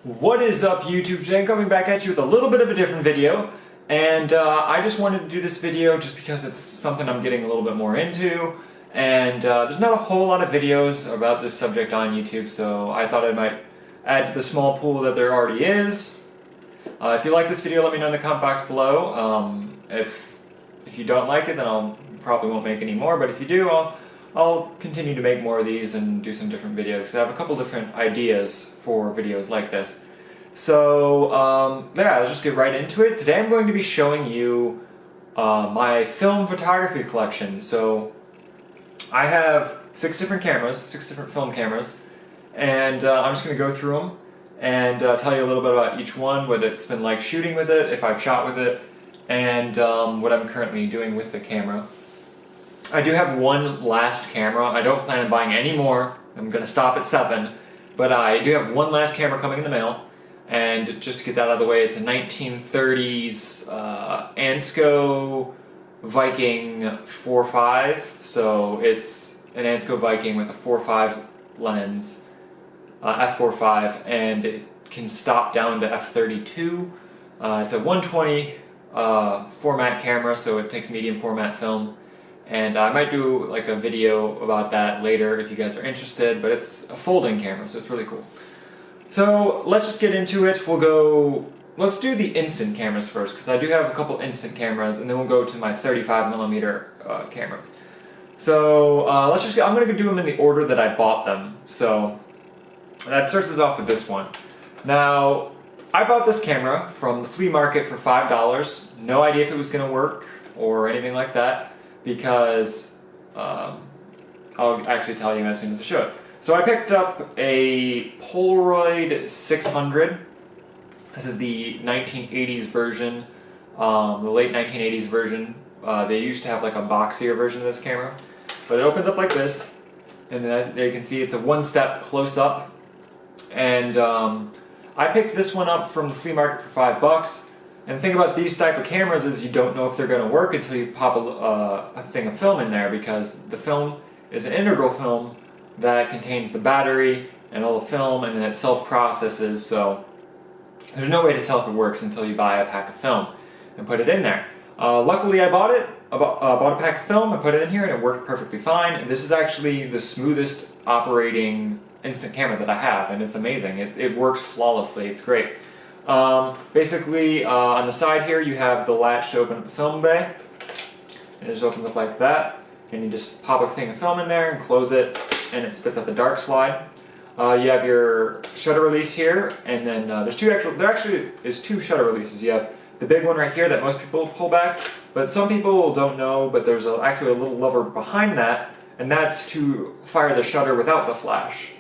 What is up, YouTube? Today I'm coming back at you with a little bit of a different video, and I just wanted to do this video just because it's something I'm getting a little bit more into, and there's not a whole lot of videos about this subject on YouTube, so I thought I might add to the small pool that there already is. If you like this video, let me know in the comment box below. If you don't like it, then I'll probably won't make any more, but if you do, I'll continue to make more of these and do some different videos. I have a couple different ideas for videos like this. So, yeah, let's just get right into it. Today I'm going to be showing you my film photography collection. So, I have 6 different cameras, 6 different film cameras, and I'm just going to go through them and tell you a little bit about each one, what it's been like shooting with it, if I've shot with it, and what I'm currently doing with the camera. I do have one last camera. I don't plan on buying any more. I'm going to stop at 7. But I do have one last camera coming in the mail. And just to get that out of the way, it's a 1930s Ansco Viking 4.5. So it's an Ansco Viking with a 4.5 lens, f4.5, and it can stop down to f32. It's a 120 format camera, so it takes medium format film. And I might do like a video about that later if you guys are interested, but it's a folding camera, so it's really cool. So let's just get into it. Let's do the instant cameras first, because I do have a couple instant cameras, and then we'll go to my 35mm cameras. So I'm going to do them in the order that I bought them. So that starts us off with this one. Now, I bought this camera from the flea market for $5. No idea if it was going to work or anything like that, because I'll actually tell you as soon as I show it. So I picked up a Polaroid 600. This is the 1980s version, the late 1980s version. They used to have like a boxier version of this camera, but it opens up like this, and then there you can see it's a one-step close-up. And I picked this one up from the flea market for $5. And the thing about these type of cameras is you don't know if they're going to work until you pop a thing of film in there, because the film is an integral film that contains the battery and all the film, and then it self-processes, so there's no way to tell if it works until you buy a pack of film and put it in there. Luckily I bought a pack of film, I put it in here, and it worked perfectly fine. This is actually the smoothest operating instant camera that I have, and it's amazing. It works flawlessly, it's great. Basically, on the side here you have the latch to open up the film bay, and it just opens up like that, and you just pop a thing of film in there and close it, and it spits out the dark slide. You have your shutter release here, and then there actually is 2 shutter releases. You have the big one right here that most people pull back, but some people don't know, but there's actually a little lever behind that, and that's to fire the shutter without the flash.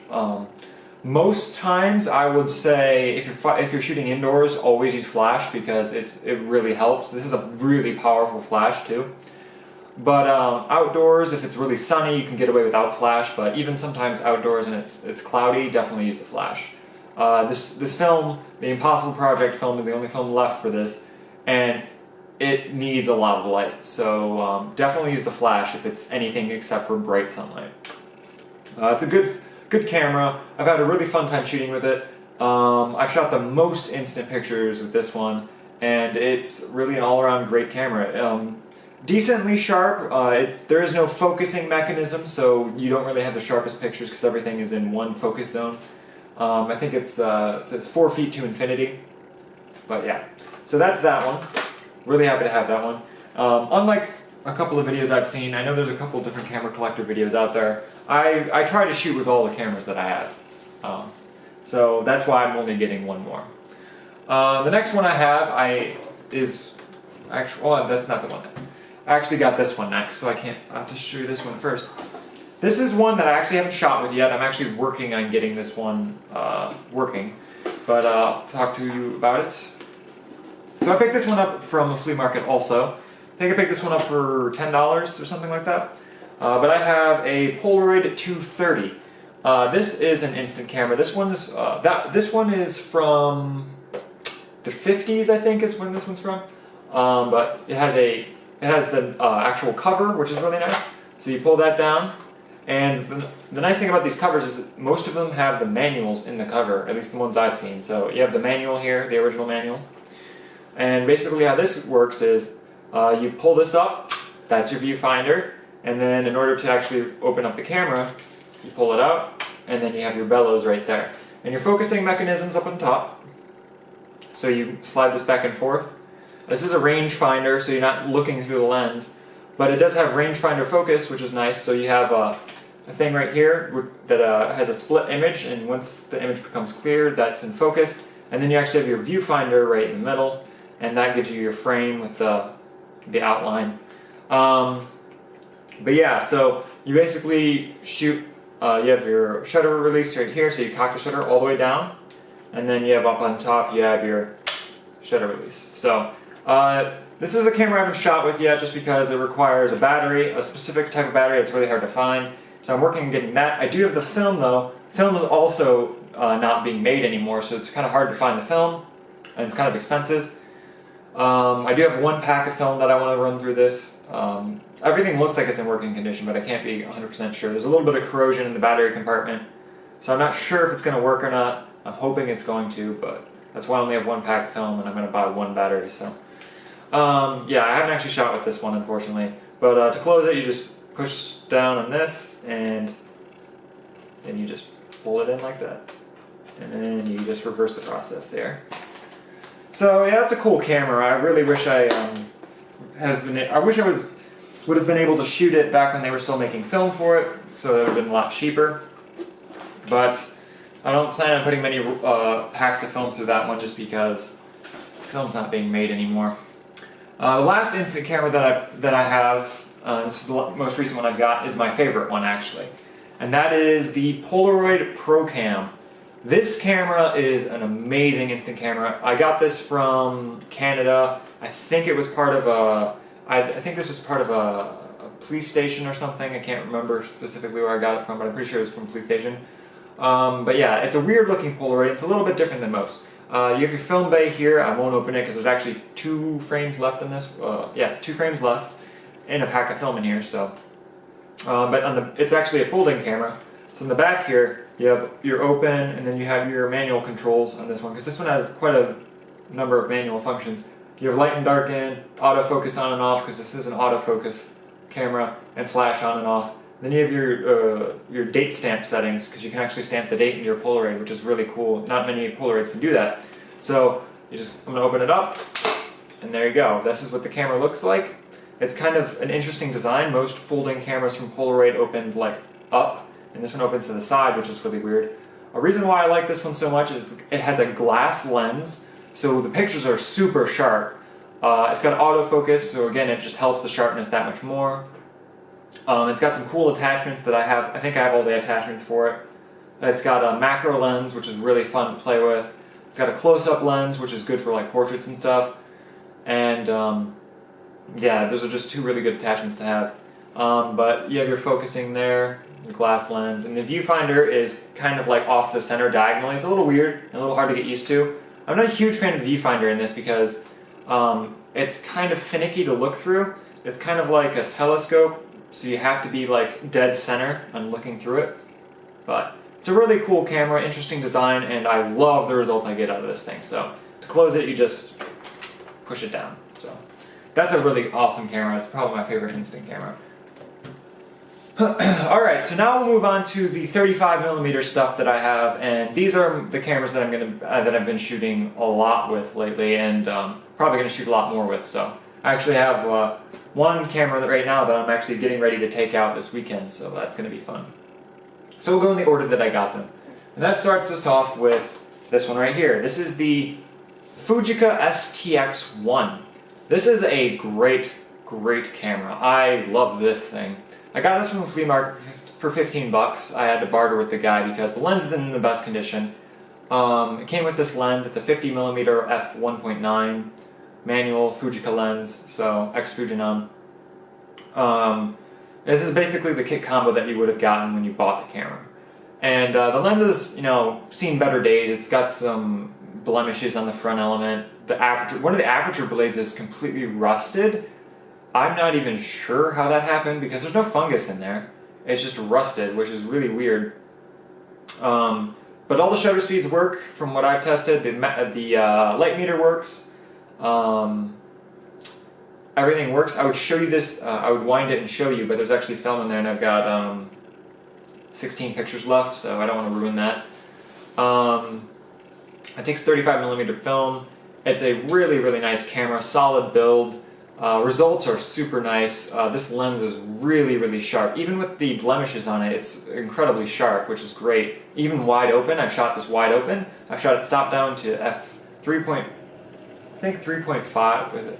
Most times, I would say if you're shooting indoors, always use flash, because it really helps. This is a really powerful flash too. But outdoors, if it's really sunny, you can get away without flash. But even sometimes outdoors and it's cloudy, definitely use the flash. This film, the Impossible Project film, is the only film left for this, and it needs a lot of light. So definitely use the flash if it's anything except for bright sunlight. It's a good camera. I've had a really fun time shooting with it. I've shot the most instant pictures with this one, and it's really an all-around great camera. Decently sharp. There is no focusing mechanism, so you don't really have the sharpest pictures because everything is in one focus zone. I think it says 4 feet to infinity. But yeah, so that's that one. Really happy to have that one. Unlike a couple of videos I've seen, I know there's a couple different camera collector videos out there. I try to shoot with all the cameras that I have. So that's why I'm only getting one more. The next one I have is actually, well, that's not the one. I actually got this one next, so I have to show you this one first. This is one that I actually haven't shot with yet. I'm actually working on getting this one working, but I'll talk to you about it. So I picked this one up from the flea market also. I think I picked this one up for $10 or something like that. But I have a Polaroid 230. This is an instant camera. This one is from the 50s, I think, is when this one's from. But it has the actual cover, which is really nice. So you pull that down, And the nice thing about these covers is that most of them have the manuals in the cover, at least the ones I've seen. So you have the manual here, the original manual. And basically how this works is you pull this up, that's your viewfinder, and then in order to actually open up the camera, you pull it out, and then you have your bellows right there. And your focusing mechanism's up on top, so you slide this back and forth. This is a rangefinder, so you're not looking through the lens, but it does have rangefinder focus, which is nice. So you have a thing right here that has a split image, and once the image becomes clear, that's in focus. And then you actually have your viewfinder right in the middle, and that gives you your frame with the outline. But yeah, so you basically shoot, you have your shutter release right here, so you cock the shutter all the way down, and then you have up on top, you have your shutter release. So this is a camera I haven't shot with yet just because it requires a battery, a specific type of battery that's really hard to find. So I'm working on getting that. I do have the film though. Film is also not being made anymore, so it's kind of hard to find the film, and it's kind of expensive. I do have one pack of film that I want to run through this. Everything looks like it's in working condition, but I can't be 100% sure. There's a little bit of corrosion in the battery compartment, so I'm not sure if it's going to work or not. I'm hoping it's going to, but that's why I only have one pack of film and I'm going to buy one battery. So yeah, I haven't actually shot with this one, unfortunately. But to close it, you just push down on this, and then you just pull it in like that. And then you just reverse the process there. So yeah, that's a cool camera. I really wish I would have been able to shoot it back when they were still making film for it, so that would have been a lot cheaper. But I don't plan on putting many packs of film through that one just because film's not being made anymore. The last instant camera that I have, this is the most recent one I've got, is my favorite one actually, and that is the Polaroid ProCam. This camera is an amazing instant camera. I got this from Canada. I think it was part of I think this was part of a police station or something. I can't remember specifically where I got it from, but I'm pretty sure it was from a police station. But yeah, it's a weird looking Polaroid. It's a little bit different than most. You have your film bay here. I won't open it because there's actually 2 frames left in this. Yeah, 2 frames left in a pack of film in here. So, but it's actually a folding camera. So in the back here, you have your open, and then you have your manual controls on this one, because this one has quite a number of manual functions. You have light and darken, autofocus on and off, because this is an autofocus camera, and flash on and off. Then you have your date stamp settings, because you can actually stamp the date in your Polaroid, which is really cool. Not many Polaroids can do that. So I'm going to open it up, and there you go. This is what the camera looks like. It's kind of an interesting design. Most folding cameras from Polaroid opened like up, and this one opens to the side, which is really weird. A reason why I like this one so much is it has a glass lens, so the pictures are super sharp. It's got autofocus, so again, it just helps the sharpness that much more. It's got some cool attachments that I have. I think I have all the attachments for it. It's got a macro lens, which is really fun to play with. It's got a close-up lens, which is good for like portraits and stuff. And yeah, those are just 2 really good attachments to have. But you have your focusing there, the glass lens, and the viewfinder is kind of like off the center diagonally. It's a little weird and a little hard to get used to. I'm not a huge fan of the viewfinder in this because it's kind of finicky to look through. It's kind of like a telescope, so you have to be like dead center and looking through it. But it's a really cool camera, interesting design, and I love the result I get out of this thing. So to close it, you just push it down. So that's a really awesome camera. It's probably my favorite instant camera. Alright, so now we'll move on to the 35mm stuff that I have, and these are the cameras that I've been shooting a lot with lately, and probably going to shoot a lot more with. So I actually have one camera right now that I'm actually getting ready to take out this weekend, so that's going to be fun. So we'll go in the order that I got them. And that starts us off with this one right here. This is the Fujica STX-1. This is a great camera. I love this thing. I got this from the flea market for 15 bucks. I had to barter with the guy because the lens isn't in the best condition. It came with this lens. It's a 50mm f1.9 manual Fujica lens, so ex-Fujinon. This is basically the kit combo that you would have gotten when you bought the camera. And the lens has, seen better days. It's got some blemishes on the front element. The aperture, one of the aperture blades is completely rusted. I'm not even sure how that happened because there's no fungus in there. it's just rusted, which is really weird. But all the shutter speeds work from what I've tested. The light meter works. Everything works. I would show you this. I would wind it and show you, but there's actually film in there, and I've got 16 pictures left, so I don't want to ruin that. It takes 35mm film. It's a really, really nice camera, solid build. Results are super nice. This lens is really, really sharp. Even with the blemishes on it, it's incredibly sharp, which is great. Even wide open, I've shot this wide open. I've shot it stop down to f3. I think 3.5 with it.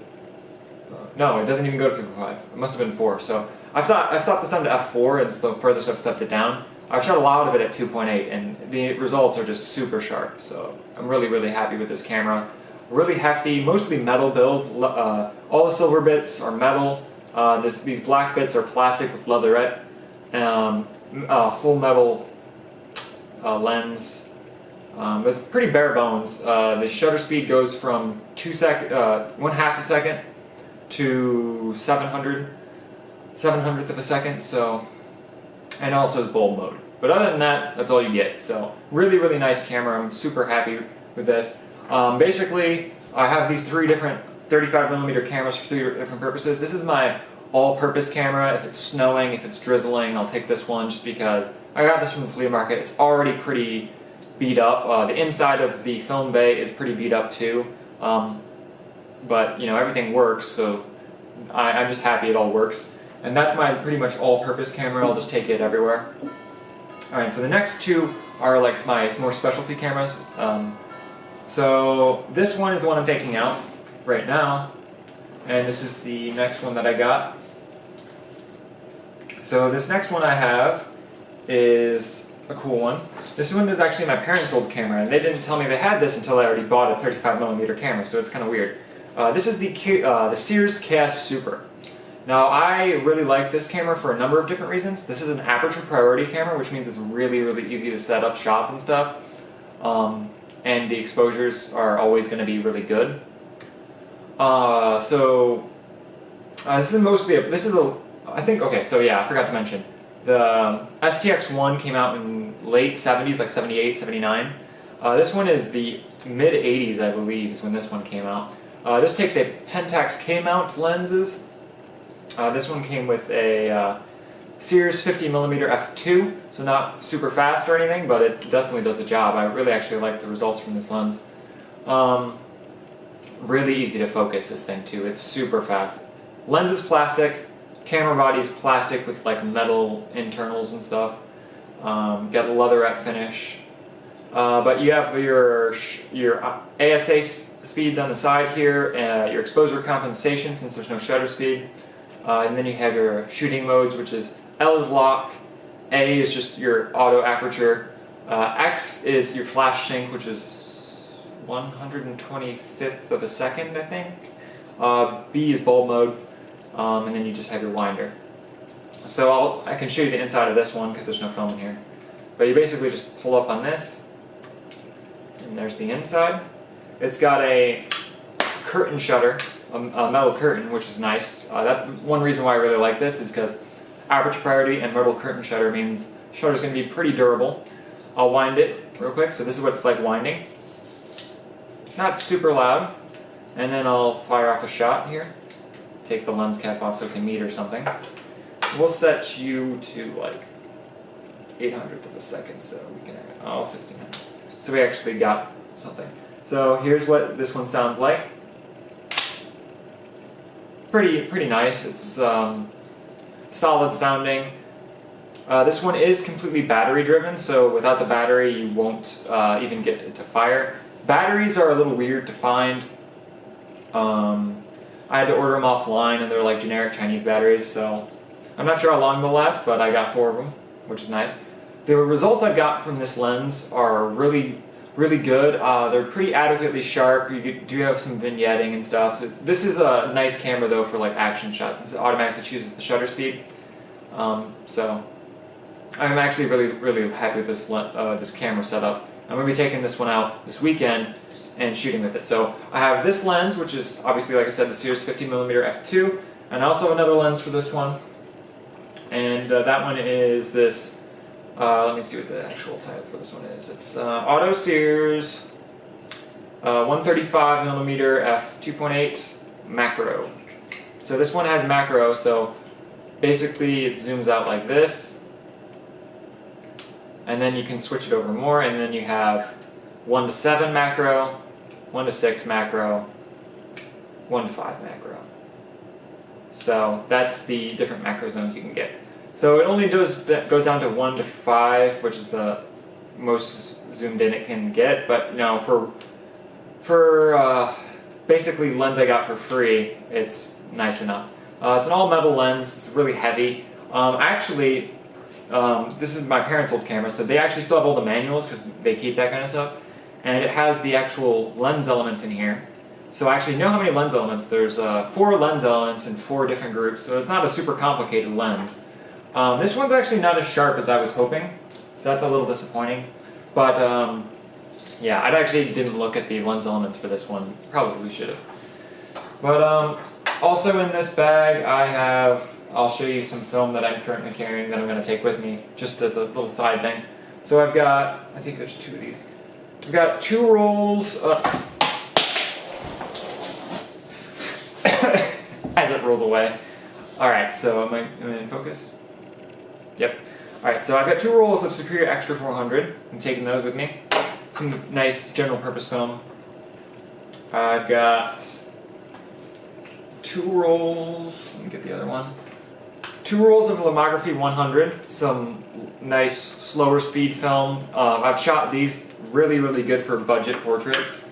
No, it doesn't even go to 3.5. It must have been 4. So I've stopped this down to f4. It's the furthest I've stepped it down. I've shot a lot of it at 2.8, and the results are just super sharp. So I'm really, really happy with this camera. Really hefty, mostly metal build. All the silver bits are metal. These black bits are plastic with leatherette. Full metal lens. It's pretty bare bones. The shutter speed goes from 1/2 a second to 700th of a second. So, and also bulb mode. But other than that, that's all you get. So really, really nice camera. I'm super happy with this. Basically, I have these 3 different 35mm cameras for 3 different purposes. This is my all-purpose camera. If it's snowing, if it's drizzling, I'll take this one just because I got this from the flea market. It's already pretty beat up. The inside of the film bay is pretty beat up too. But you know, everything works, so I'm just happy it all works. And that's my pretty much all-purpose camera. I'll just take it everywhere. Alright, so the next 2 are like my more specialty cameras. So this one is the one I'm taking out right now, and this is the next one that I got. So this next one I have is a cool one. This one is actually my parents' old camera, and they didn't tell me they had this until I already bought a 35mm camera, so it's kind of weird. This is the Sears KS Super. Now I really like this camera for a number of different reasons. This is an aperture priority camera, which means it's really, really easy to set up shots and stuff. And the exposures are always going to be really good. This is mostly I think, okay, so yeah, I forgot to mention. The STX1 came out in late 70s, like 78, 79. This one is the mid-80s, I believe, is when this one came out. This takes a Pentax K-mount lenses. This one came with a Sears 50mm f2, so not super fast or anything, but it definitely does the job. I really actually like the results from this lens. Really easy to focus, this thing too. It's super fast. Lens is plastic, camera body's plastic with like metal internals and stuff. Got the leatherette finish. But you have your ASA speeds on the side here, your exposure compensation since there's no shutter speed. And then you have your shooting modes, which is L is lock, A is just your auto aperture, X is your flash sync, which is 125th of a second, I think. B is bulb mode, and then you just have your winder. So I can show you the inside of this one because there's no film in here. But you basically just pull up on this, and there's the inside. It's got a curtain shutter, a metal curtain, which is nice. That's one reason why I really like this, is because aperture priority and metal curtain shutter means the shutter's going to be pretty durable. I'll wind it real quick. So this is what it's like winding. Not super loud. And then I'll fire off a shot here. Take the lens cap off so it can meet or something. We'll set you to like 800th of a second, so we can have 1600. So we actually got something. So here's what this one sounds like. Pretty nice. It's solid sounding. This one is completely battery driven, so without the battery you won't even get it to fire. Batteries are a little weird to find. I had to order them offline, and they're like generic Chinese batteries, so I'm not sure how long they'll last, but I got 4 of them, which is nice. The results I've got from this lens are really good. They're pretty adequately sharp. You do have some vignetting and stuff. So this is a nice camera though for like action shots, since it automatically chooses the shutter speed. So I'm actually really happy with this this camera setup. I'm going to be taking this one out this weekend and shooting with it. So I have this lens, which is obviously, like I said, the Sears 50mm f2, and I also have another lens for this one, and that one is this, let me see what the actual title for this one is. It's Auto Sears 135mm f2.8 macro. So this one has macro, so basically it zooms out like this, and then you can switch it over more, and then you have 1:7 macro, 1:6 macro, 1:5 macro. So that's the different macro zones you can get. So it only goes down to 1:5, which is the most zoomed in it can get. But you know, for basically lens I got for free, it's nice enough. It's an all metal lens. It's really heavy. Actually, this is my parents' old camera, so they actually still have all the manuals because they keep that kind of stuff. And it has the actual lens elements in here. So actually, you know how many lens elements? There's 4 lens elements in 4 different groups, so it's not a super complicated lens. This one's actually not as sharp as I was hoping, so that's a little disappointing. But yeah, I actually didn't look at the lens elements for this one. Probably should have. But also in this bag, I'll show you some film that I'm currently carrying that I'm going to take with me, just as a little side thing. So I've got, I think there's 2 of these. I've got 2 rolls. As it rolls away. Alright, so am I in focus? Yep. Alright, so I've got 2 rolls of Superior Extra 400. I'm taking those with me. Some nice general purpose film. I've got 2 rolls, let me get the other one. 2 rolls of Lomography 100, some nice slower speed film. I've shot these really good for budget portraits.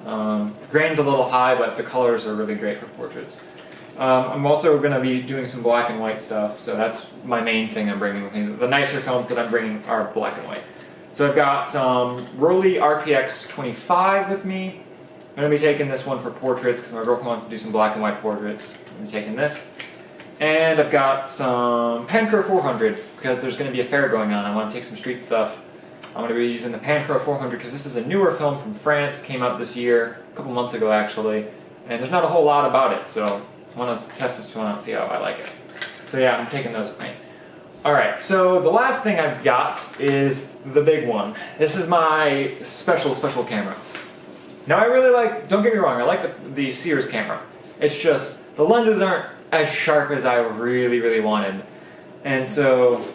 The grain's a little high, but the colors are really great for portraits. I'm also going to be doing some black and white stuff, so that's my main thing I'm bringing with me. The nicer films that I'm bringing are black and white. So I've got some Rollei RPX 25 with me. I'm going to be taking this one for portraits because my girlfriend wants to do some black and white portraits. I'm taking this. And I've got some Panchro 400 because there's going to be a fair going on. I want to take some street stuff. I'm going to be using the Panchro 400 because this is a newer film from France, came out this year, a couple months ago actually, and there's not a whole lot about it, so I want to test this one out and see how I like it. So yeah, I'm taking those with me. Alright, so the last thing I've got is the big one. This is my special camera. Now I really like, don't get me wrong, I like the Sears camera. It's just, the lenses aren't as sharp as I really wanted. And so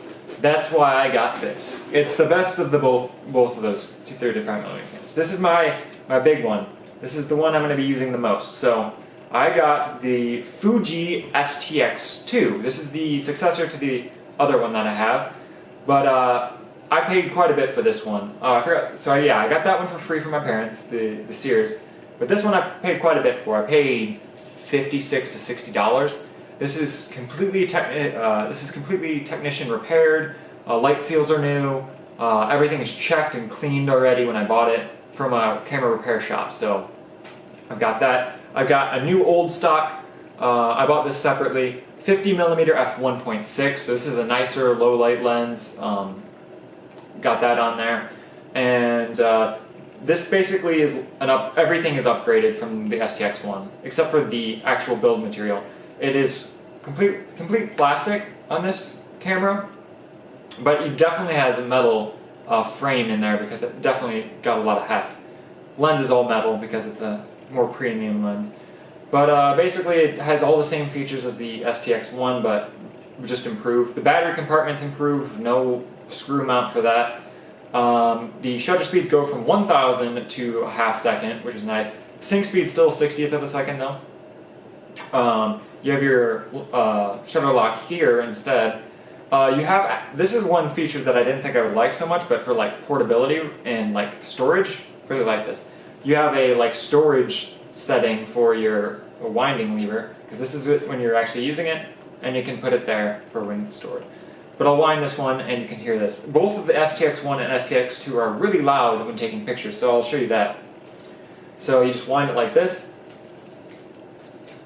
that's why I got this. It's the best of the both of those 35mm cameras. This is my big one. This is the one I'm going to be using the most. So I got the Fuji STX2. This is the successor to the other one that I have. But I paid quite a bit for this one. I forgot. So yeah, I got that one for free from my parents, the Sears. But this one I paid quite a bit for. I paid $56 to $60. This is completely technician repaired. Light seals are new. Everything is checked and cleaned already when I bought it from a camera repair shop. So I've got that. I've got a new old stock. I bought this separately. 50mm f1.6. So this is a nicer low light lens. Got that on there, and this basically is everything is upgraded from the STX1 except for the actual build material. It is complete plastic on this camera, but it definitely has a metal frame in there because it definitely got a lot of heft. Lens is all metal because it's a more premium lens. But basically it has all the same features as the STX1, but just improved. The battery compartment's improved, no screw mount for that. The shutter speeds go from 1,000 to a half second, which is nice. Sync speed's still 60th of a second though. You have your shutter lock here instead. This is one feature that I didn't think I would like so much, but for like portability and like storage, really like this. You have a like storage setting for your winding lever, because this is when you're actually using it, and you can put it there for when it's stored. But I'll wind this one and you can hear this. Both of the STX1 and STX2 are really loud when taking pictures, so I'll show you that. So you just wind it like this.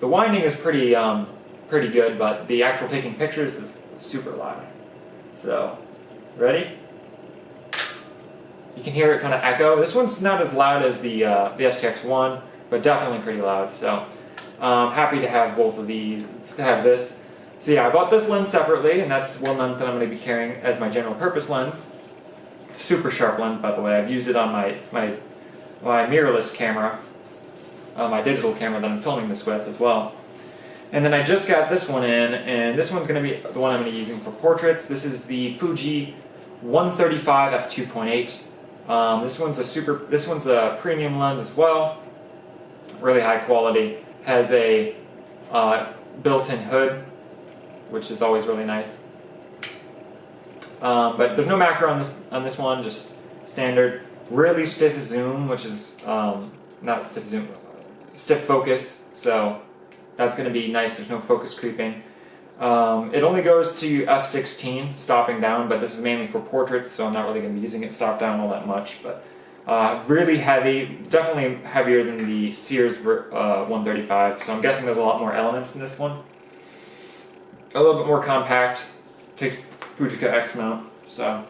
The winding is pretty good, but the actual taking pictures is super loud. So, ready? You can hear it kind of echo. This one's not as loud as the STX1, but definitely pretty loud. So, happy to have both of these, to have this. So yeah, I bought this lens separately, and that's one lens that I'm going to be carrying as my general purpose lens. Super sharp lens, by the way. I've used it on my mirrorless camera, my digital camera that I'm filming this with as well. And then I just got this one in, and this one's going to be the one I'm going to be using for portraits. This is the Fuji 135 f2.8. This one's a premium lens as well, really high quality. Has a built-in hood, which is always really nice. But there's no macro on this one, just standard. Really stiff zoom, which is not stiff zoom, stiff focus. So that's going to be nice. There's no focus creeping. It only goes to f16, stopping down, but this is mainly for portraits, so I'm not really going to be using it stop down all that much. But really heavy, definitely heavier than the Sears 135. So I'm guessing there's a lot more elements in this one. A little bit more compact. Takes Fujica X mount. So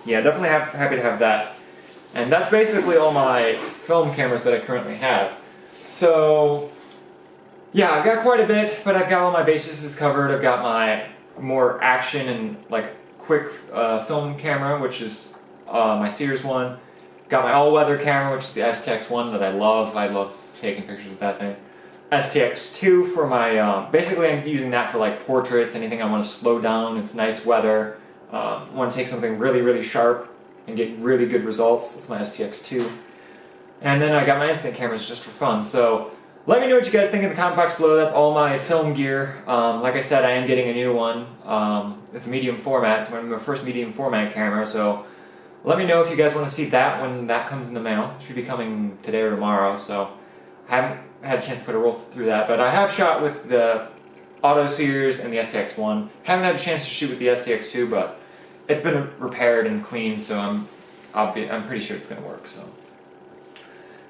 yeah, definitely happy to have that. And that's basically all my film cameras that I currently have. So yeah, I've got quite a bit, but I've got all my bases covered. I've got my more action and like quick film camera, which is my Sears one. Got my all-weather camera, which is the STX one that I love. I love taking pictures with that thing. STX2 for my, basically I'm using that for like portraits, anything I want to slow down. It's nice weather. Want to take something really, really sharp and get really good results. It's my STX2. And then I got my instant cameras just for fun. So let me know what you guys think in the comment box below. That's all my film gear. Like I said, I am getting a new one. It's a medium format. It's my first medium format camera. So let me know if you guys want to see that when that comes in the mail. It should be coming today or tomorrow. So I haven't had a chance to put a roll through that. But I have shot with the Auto Series and the STX1. Haven't had a chance to shoot with the STX2, but it's been repaired and cleaned, so I'm pretty sure it's going to work. So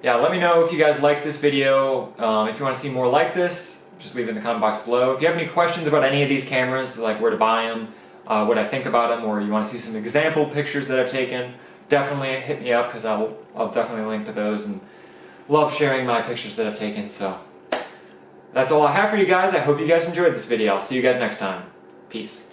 yeah, let me know if you guys liked this video. If you want to see more like this, just leave it in the comment box below. If you have any questions about any of these cameras, like where to buy them, what I think about them, or you want to see some example pictures that I've taken, definitely hit me up, because I'll definitely link to those, and love sharing my pictures that I've taken. So that's all I have for you guys. I hope you guys enjoyed this video. I'll see you guys next time. Peace.